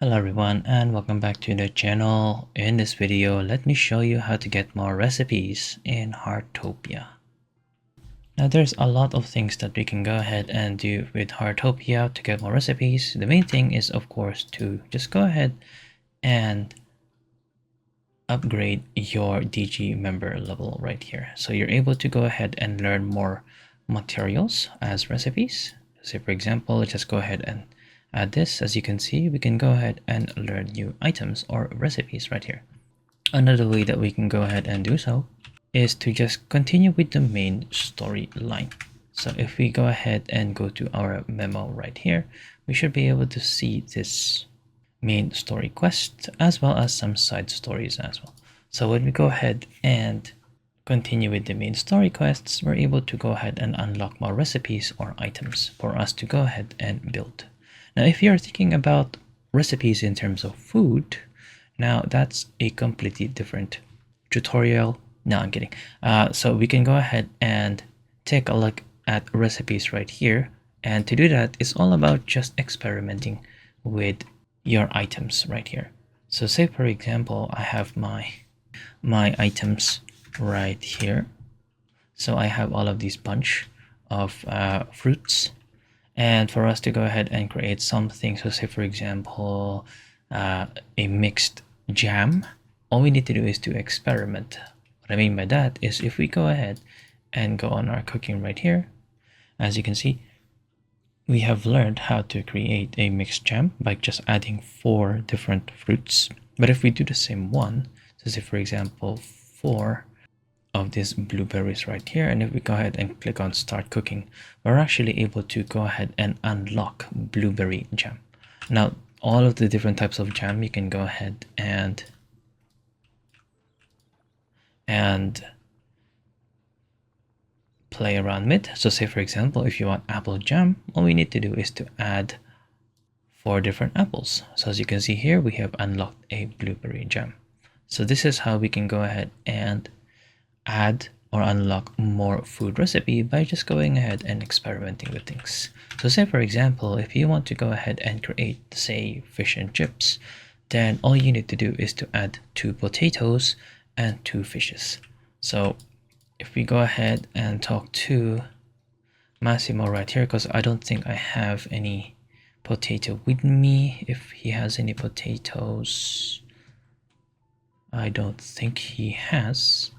Hello everyone and welcome back to the channel. In this video, let me show you how to get more recipes in Heartopia. Now there's a lot of things that we can go ahead and do with Heartopia to get more recipes. The main thing is of course to just go ahead and upgrade your DG member level right here. So you're able to go ahead and learn more materials as recipes. Say for example, just go ahead and add this. As you can see, we can go ahead and learn new items or recipes right here. Another way that we can go ahead and do so is to just continue with the main storyline. So if we go ahead and go to our memo right here, we should be able to see this main story quest as well as some side stories as well. So when we go ahead and continue with the main story quests, we're able to go ahead and unlock more recipes or items for us to go ahead and build. Now, if you're thinking about recipes in terms of food, now that's a completely different tutorial. No, I'm kidding. So we can go ahead and take a look at recipes right here. And to do that, it's all about just experimenting with your items right here. So say, for example, I have my items right here. So I have all of these bunch of fruits. And for us to go ahead and create something, so say for example a mixed jam, all we need to do is to experiment. What I mean by that is if we go ahead and go on our cooking right here, as you can see, we have learned how to create a mixed jam by just adding 4 different fruits. But if we do the same one, so say for example 4 of these blueberries right here, and if we go ahead and click on start cooking, we're actually able to go ahead and unlock blueberry jam. Now all of the different types of jam you can go ahead and play around with. So say for example, if you want apple jam, all we need to do is to add 4 different apples. So as you can see here, we have unlocked a blueberry jam. So this is how we can go ahead and add or unlock more food recipe by just going ahead and experimenting with things. So say for example, if you want to go ahead and create, say, fish and chips, then all you need to do is to add 2 potatoes and 2 fishes. So if we go ahead and talk to Massimo right here, because I don't think I have any potato with me. If he has any potatoes, I don't think he has,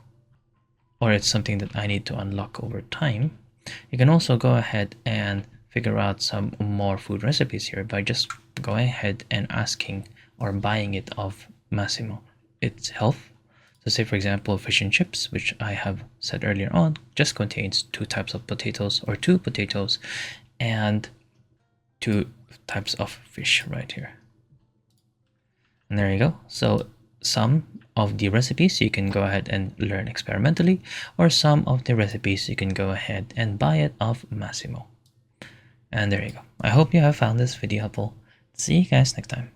or it's something that I need to unlock over time. You can also go ahead and figure out some more food recipes here by just going ahead and asking or buying it of Massimo. It's health. So say for example, fish and chips, which I have said earlier on, just contains 2 types of potatoes or 2 potatoes and 2 types of fish right here. And there you go. So some of the recipes you can go ahead and learn experimentally, or some of the recipes you can go ahead and buy it off Massimo. And there you go. I hope you have found this video helpful. See you guys next time.